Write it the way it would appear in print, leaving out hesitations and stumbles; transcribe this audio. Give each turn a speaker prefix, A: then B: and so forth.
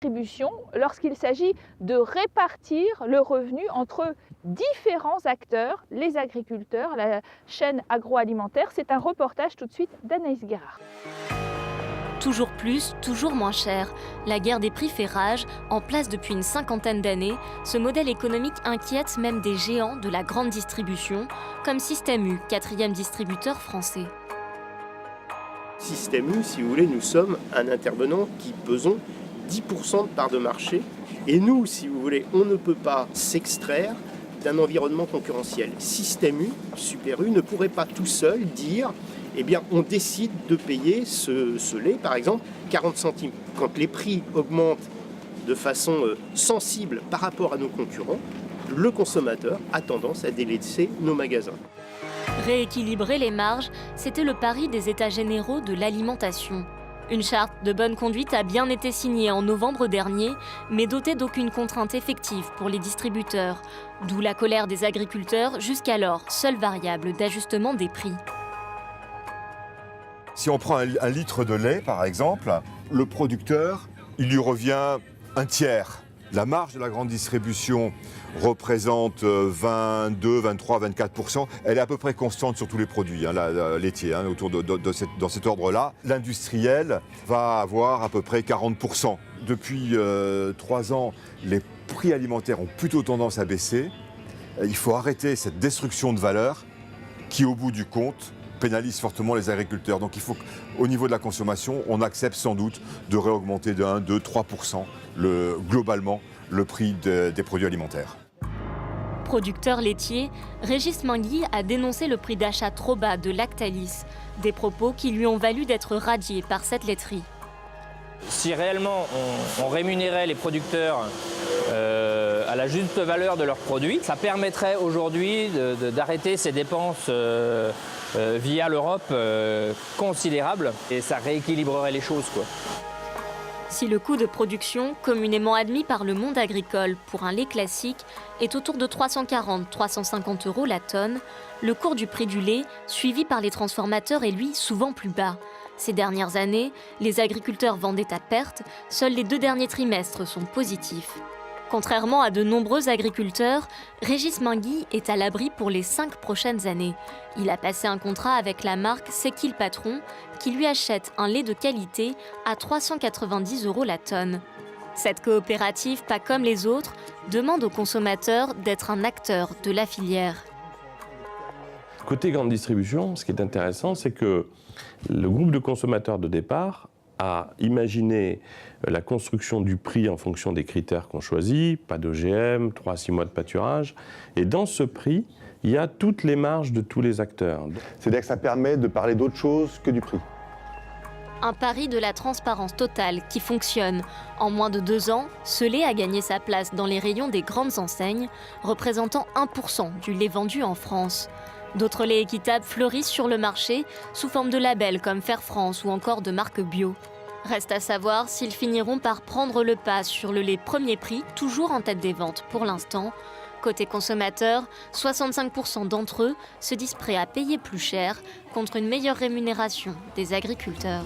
A: distribution lorsqu'il s'agit de répartir le revenu entre différents acteurs, les agriculteurs, la chaîne agroalimentaire. C'est un reportage tout de suite d'Anaïs Guérard.
B: Toujours plus, toujours moins cher. La guerre des prix fait rage. En place depuis une cinquantaine d'années, ce modèle économique inquiète même des géants de la grande distribution, comme Système U, quatrième distributeur français.
C: Système U, si vous voulez, nous sommes un intervenant qui pesons 10% de part de marché. Et nous, si vous voulez, on ne peut pas s'extraire d'un environnement concurrentiel. Système U, Super U, ne pourrait pas tout seul dire eh bien, on décide de payer ce lait, par exemple, 40 centimes. Quand les prix augmentent de façon sensible par rapport à nos concurrents, le consommateur a tendance à délaisser nos magasins.
B: Rééquilibrer les marges, c'était le pari des États généraux de l'alimentation. Une charte de bonne conduite a bien été signée en novembre dernier, mais dotée d'aucune contrainte effective pour les distributeurs. D'où la colère des agriculteurs, jusqu'alors seule variable d'ajustement des prix.
D: Si on prend un litre de lait, par exemple, le producteur, il lui revient un tiers. La marge de la grande distribution représente 22, 23, 24%. Elle est à peu près constante sur tous les produits laitiers, autour dans cet ordre-là. L'industriel va avoir à peu près 40%. Depuis 3 ans, les prix alimentaires ont plutôt tendance à baisser. Il faut arrêter cette destruction de valeur qui, au bout du compte, pénalise fortement les agriculteurs. Donc il faut qu'au niveau de la consommation, on accepte sans doute de réaugmenter de 1, 2, 3% globalement le prix des produits alimentaires.
B: Producteur laitier, Régis Mingui a dénoncé le prix d'achat trop bas de Lactalis, des propos qui lui ont valu d'être radié par cette laiterie.
E: Si réellement on rémunérait les producteurs à la juste valeur de leurs produits, ça permettrait aujourd'hui d'arrêter ces dépenses via l'Europe considérables et ça rééquilibrerait les choses, quoi.
B: Si le coût de production, communément admis par le monde agricole pour un lait classique, est autour de 340-350 € la tonne, le cours du prix du lait, suivi par les transformateurs, est lui souvent plus bas. Ces dernières années, les agriculteurs vendaient à perte, seuls les 2 derniers trimestres sont positifs. Contrairement à de nombreux agriculteurs, Régis Mingui est à l'abri pour les 5 prochaines années. Il a passé un contrat avec la marque C'est qui le patron, qui lui achète un lait de qualité à 390 € la tonne. Cette coopérative, pas comme les autres, demande aux consommateurs d'être un acteur de la filière.
F: Côté grande distribution, ce qui est intéressant, c'est que le groupe de consommateurs de départ a imaginé la construction du prix en fonction des critères qu'on choisit, pas d'OGM, 3 à 6 mois de pâturage. Et dans ce prix, il y a toutes les marges de tous les acteurs.
G: C'est-à-dire que ça permet de parler d'autre chose que du prix.
B: Un pari de la transparence totale qui fonctionne. En moins de 2 ans, ce lait a gagné sa place dans les rayons des grandes enseignes, représentant 1% du lait vendu en France. D'autres laits équitables fleurissent sur le marché sous forme de labels comme Fair France ou encore de marques bio. Reste à savoir s'ils finiront par prendre le pas sur le lait premier prix, toujours en tête des ventes pour l'instant. Côté consommateur, 65% d'entre eux se disent prêts à payer plus cher contre une meilleure rémunération des agriculteurs.